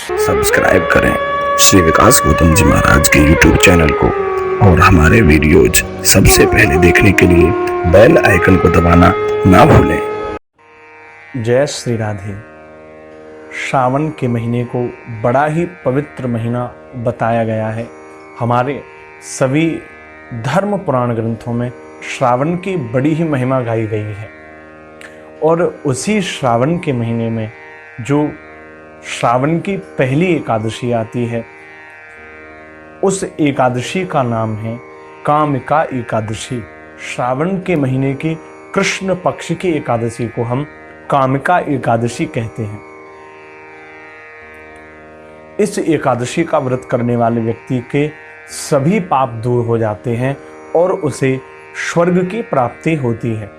Subscribe करें श्री विकास गौतम जी महाराज के YouTube channel को और हमारे वीडियोज सबसे पहले देखने के लिए बेल आइकन को दबाना ना भूलें। जय श्री राधे। श्रावण के महीने को बड़ा ही पवित्र महीना बताया गया है। हमारे सभी धर्म पुराण ग्रंथों में श्रावण की बड़ी ही महिमा गाई गई है और उसी श्रावण के महीने में जो श्रावण की पहली एकादशी आती है, उस एकादशी का नाम है कामिका एकादशी। श्रावण के महीने की कृष्ण पक्ष की एकादशी को हम कामिका एकादशी कहते हैं। इस एकादशी का व्रत करने वाले व्यक्ति के सभी पाप दूर हो जाते हैं और उसे स्वर्ग की प्राप्ति होती है।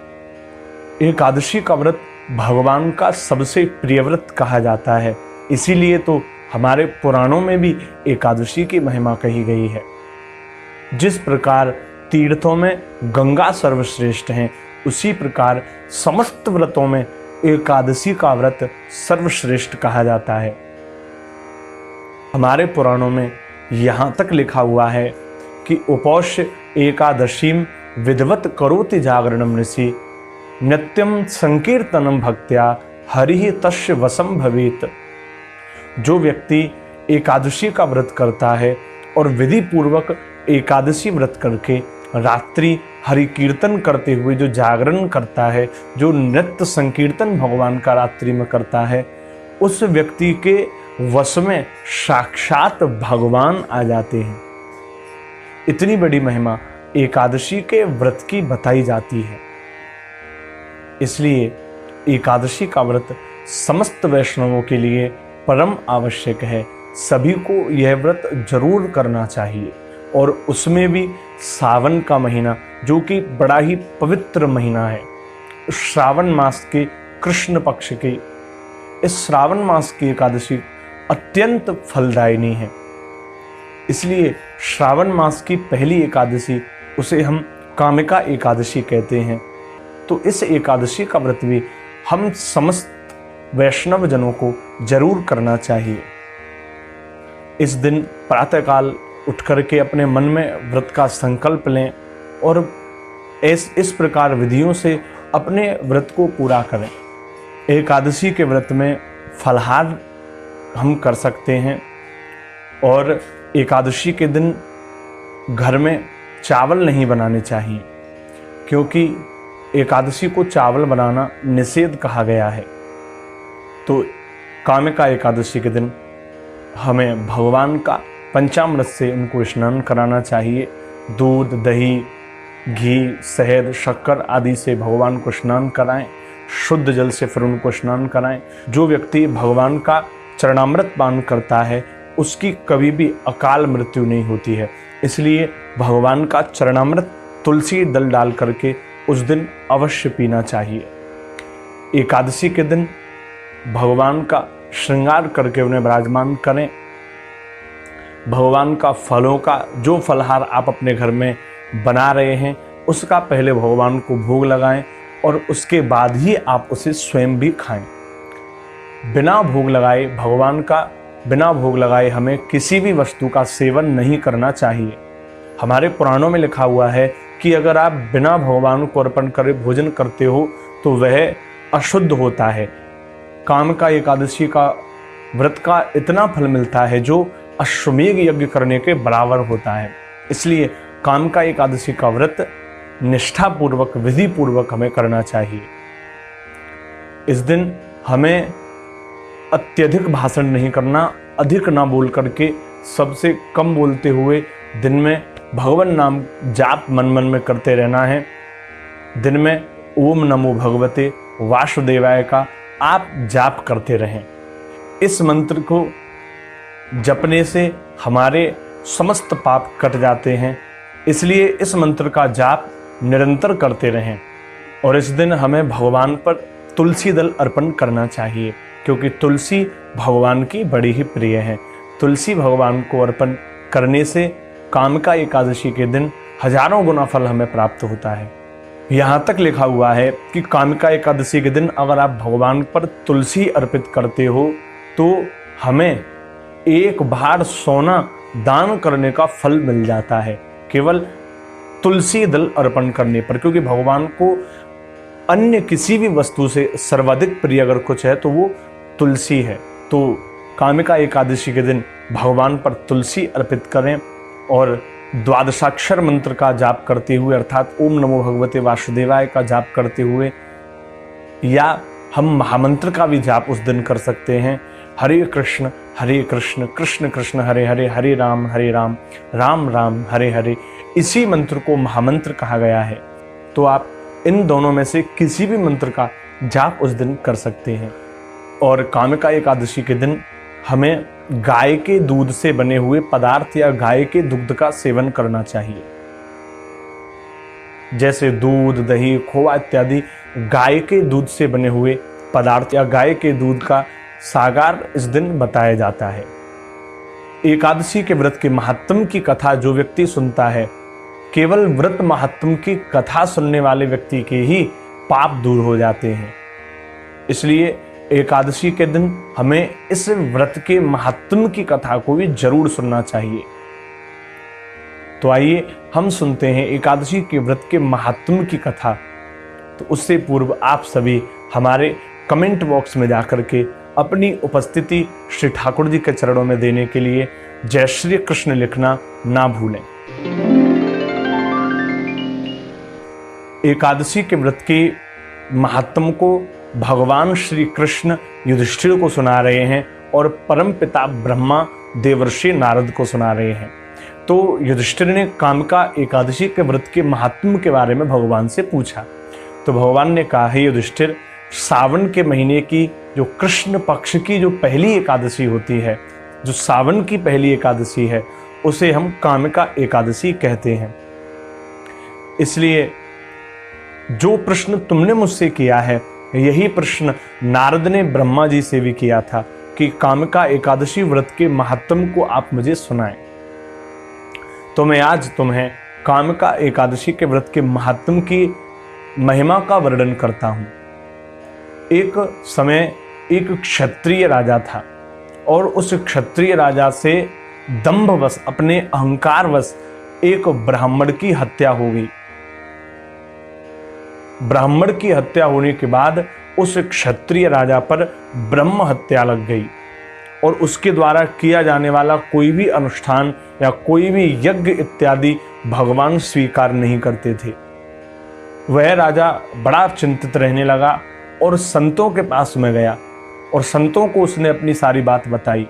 एकादशी का व्रत भगवान का सबसे प्रिय व्रत कहा जाता है, इसीलिए तो हमारे पुराणों में भी एकादशी की महिमा कही गई है। जिस प्रकार तीर्थों में गंगा सर्वश्रेष्ठ है, उसी प्रकार समस्त व्रतों में एकादशी का व्रत सर्वश्रेष्ठ कहा जाता है। हमारे पुराणों में यहाँ तक लिखा हुआ है कि उपौष्य एकादशीम विधवत करोति जागरणम ऋषि नित्यम संकीर्तनम भक्त्या हरिः तस्य वशम भवेत। जो व्यक्ति एकादशी का व्रत करता है और विधि पूर्वक एकादशी व्रत करके रात्रि हरि कीर्तन करते हुए जो जागरण करता है, जो नृत्य संकीर्तन भगवान का रात्रि में करता है, उस व्यक्ति के वश में साक्षात भगवान आ जाते हैं। इतनी बड़ी महिमा एकादशी के व्रत की बताई जाती है। इसलिए एकादशी का व्रत समस्त वैष्णवों के लिए परम आवश्यक है। सभी को यह व्रत जरूर करना चाहिए और उसमें भी सावन का महीना, जो कि बड़ा ही पवित्र महीना है, श्रावण मास के कृष्ण पक्ष के इस श्रावण मास की एकादशी अत्यंत फलदायिनी है। इसलिए श्रावण मास की पहली एकादशी, उसे हम कामिका एकादशी कहते हैं। तो इस एकादशी का व्रत भी हम समस्त वैष्णव जनों को जरूर करना चाहिए। इस दिन प्रातःकाल उठ करके अपने मन में व्रत का संकल्प लें और इस प्रकार विधियों से अपने व्रत को पूरा करें। एकादशी के व्रत में फलाहार हम कर सकते हैं और एकादशी के दिन घर में चावल नहीं बनाने चाहिए, क्योंकि एकादशी को चावल बनाना निषेध कहा गया है। तो कामिका एकादशी के दिन हमें भगवान का पंचामृत से उनको स्नान कराना चाहिए। दूध, दही, घी, शहद, शक्कर आदि से भगवान को स्नान कराएं। शुद्ध जल से फिर उनको स्नान कराएं। जो व्यक्ति भगवान का चरणामृत पान करता है, उसकी कभी भी अकाल मृत्यु नहीं होती है। इसलिए भगवान का चरणामृत तुलसी दल डाल करके उस दिन अवश्य पीना चाहिए। एकादशी के दिन भगवान का श्रृंगार करके उन्हें विराजमान करें। भगवान का फलों का जो फलहार आप अपने घर में बना रहे हैं, उसका पहले भगवान को भोग लगाएं और उसके बाद ही आप उसे स्वयं भी खाएं। बिना भोग लगाए हमें किसी भी वस्तु का सेवन नहीं करना चाहिए। हमारे पुराणों में लिखा हुआ है कि अगर आप बिना भगवान को अर्पण करे भोजन करते हो तो वह अशुद्ध होता है। कामिका एकादशी का व्रत का इतना फल मिलता है जो अश्वमेध यज्ञ करने के बराबर होता है। इसलिए कामिका एकादशी का व्रत निष्ठापूर्वक, विधि पूर्वक हमें करना चाहिए। इस दिन हमें अत्यधिक भाषण नहीं करना, अधिक ना बोल करके सबसे कम बोलते हुए दिन में भगवान नाम जाप मन मन में करते रहना है। दिन में ओम नमो भगवते वासुदेवाय का आप जाप करते रहें। इस मंत्र को जपने से हमारे समस्त पाप कट जाते हैं, इसलिए इस मंत्र का जाप निरंतर करते रहें। और इस दिन हमें भगवान पर तुलसी दल अर्पण करना चाहिए, क्योंकि तुलसी भगवान की बड़ी ही प्रिय है। तुलसी भगवान को अर्पण करने से कामिका एकादशी के दिन हजारों गुना फल हमें प्राप्त होता है। यहाँ तक लिखा हुआ है कि कामिका एकादशी के दिन अगर आप भगवान पर तुलसी अर्पित करते हो तो हमें एक बार सोना दान करने का फल मिल जाता है केवल तुलसी दल अर्पण करने पर, क्योंकि भगवान को अन्य किसी भी वस्तु से सर्वाधिक प्रिय अगर कुछ है तो वो तुलसी है। तो कामिका एकादशी के दिन भगवान पर तुलसी अर्पित करें और द्वादशाक्षर मंत्र का जाप करते हुए अर्थात ओम नमो भगवते वासुदेवाय का जाप करते हुए, या हम महामंत्र का भी जाप उस दिन कर सकते हैं, हरे कृष्ण कृष्ण कृष्ण हरे हरे, हरे राम राम राम हरे हरे। इसी मंत्र को महामंत्र कहा गया है। तो आप इन दोनों में से किसी भी मंत्र का जाप उस दिन कर सकते हैं। और कामिका एकादशी के दिन हमें गाय के दूध से बने हुए पदार्थ या गाय के दुग्ध का सेवन करना चाहिए, जैसे दूध, दही, खोआ इत्यादि गाय के दूध से बने हुए पदार्थ या गाय के दूध का सागार इस दिन बताया जाता है। एकादशी के व्रत के महात्म की कथा जो व्यक्ति सुनता है, केवल व्रत महात्म की कथा सुनने वाले व्यक्ति के ही पाप दूर हो जाते हैं। इसलिए एकादशी के दिन हमें इस व्रत के महात्म की कथा को भी जरूर सुनना चाहिए। तो आइए हम सुनते हैं एकादशी के व्रत के महात्म की कथा। तो उससे पूर्व आप सभी हमारे कमेंट बॉक्स में जाकर के अपनी उपस्थिति श्री ठाकुर जी के चरणों में देने के लिए जय श्री कृष्ण लिखना ना भूलें। एकादशी के व्रत के महात्म को भगवान श्री कृष्ण युधिष्ठिर को सुना रहे हैं और परम पिता ब्रह्मा देवर्षि नारद को सुना रहे हैं। तो युधिष्ठिर ने कामिका एकादशी के व्रत के महात्म के बारे में भगवान से पूछा। तो भगवान ने कहा, हे युधिष्ठिर, सावन के महीने की जो कृष्ण पक्ष की जो पहली एकादशी होती है, जो सावन की पहली एकादशी है, उसे हम कामिका एकादशी कहते हैं। इसलिए जो प्रश्न तुमने मुझसे किया है, यही प्रश्न नारद ने ब्रह्मा जी से भी किया था कि कामिका एकादशी व्रत के महात्म को आप मुझे सुनाएं। तो मैं आज तुम्हें कामिका एकादशी के व्रत के महात्म की महिमा का वर्णन करता हूं। एक समय एक क्षत्रिय राजा था और उस क्षत्रिय राजा से दंभवश, अपने अहंकारवश एक ब्राह्मण की हत्या हो गई। ब्राह्मण की हत्या होने के बाद उस क्षत्रिय राजा पर ब्रह्म हत्या लग गई और उसके द्वारा किया जाने वाला कोई भी अनुष्ठान या कोई भी यज्ञ इत्यादि भगवान स्वीकार नहीं करते थे। वह राजा बड़ा चिंतित रहने लगा और संतों के पास में गया और संतों को उसने अपनी सारी बात बताई।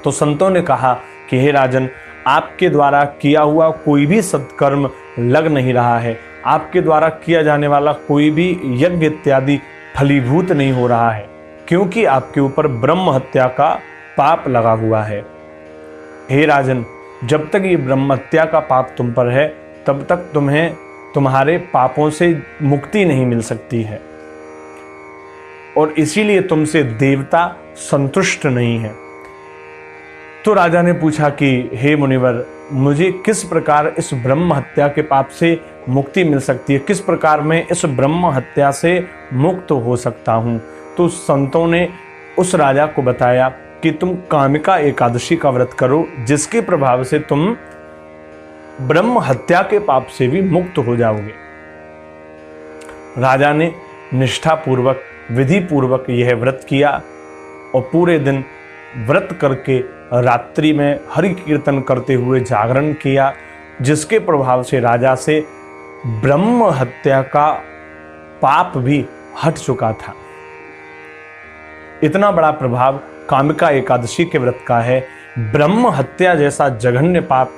तो संतों ने कहा कि हे राजन, आपके द्वारा किया हुआ कोई भी सत्कर्म लग नहीं रहा है, आपके द्वारा किया जाने वाला कोई भी यज्ञ इत्यादि फलीभूत नहीं हो रहा है, क्योंकि आपके ऊपर ब्रह्म हत्या का पाप लगा हुआ है। हे राजन, जब तक ये ब्रह्म हत्या का पाप तुम पर है, तब तक तुम्हें तुम्हारे पापों से मुक्ति नहीं मिल सकती है और इसीलिए तुमसे देवता संतुष्ट नहीं है। तो राजा ने पूछा कि हे मुनिवर, मुझे किस प्रकार इस ब्रह्म हत्या के पाप से मुक्ति मिल सकती है, किस प्रकार मैं इस ब्रह्म हत्या से मुक्त हो सकता हूँ। तो संतों ने उस राजा को बताया कि तुम कामिका एकादशी का व्रत करो, जिसके प्रभाव से तुम ब्रह्म हत्या के पाप से भी मुक्त हो जाओगे। राजा ने निष्ठापूर्वक, विधि पूर्वक यह व्रत किया और पूरे दिन व्रत करके रात्रि में हरि कीर्तन करते हुए जागरण किया, जिसके प्रभाव से राजा से ब्रह्म हत्या का पाप भी हट चुका था। इतना बड़ा प्रभाव कामिका एकादशी के व्रत का है। ब्रह्म हत्या जैसा जघन्य पाप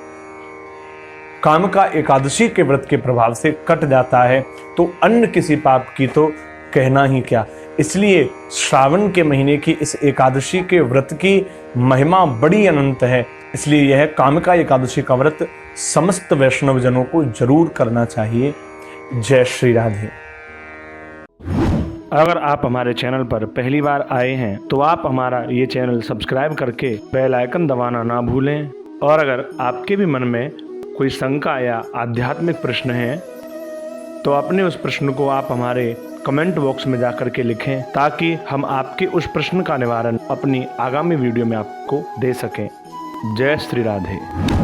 कामिका एकादशी के व्रत के प्रभाव से कट जाता है, तो अन्य किसी पाप की तो कहना ही क्या। इसलिए श्रावण के महीने की इस एकादशी के व्रत की महिमा बड़ी अनंत है। इसलिए यह कामिका एकादशी का व्रत समस्त वैष्णव जनों को जरूर करना चाहिए। जय श्री राधे। अगर आप हमारे चैनल पर पहली बार आए हैं तो आप हमारा ये चैनल सब्सक्राइब करके बेल आइकन दबाना ना भूलें। और अगर आपके भी मन में कोई शंका या आध्यात्मिक प्रश्न है तो अपने उस प्रश्न को आप हमारे कमेंट बॉक्स में जाकर के लिखें, ताकि हम आपके उस प्रश्न का निवारण अपनी आगामी वीडियो में आपको दे सकें। जय श्री राधे।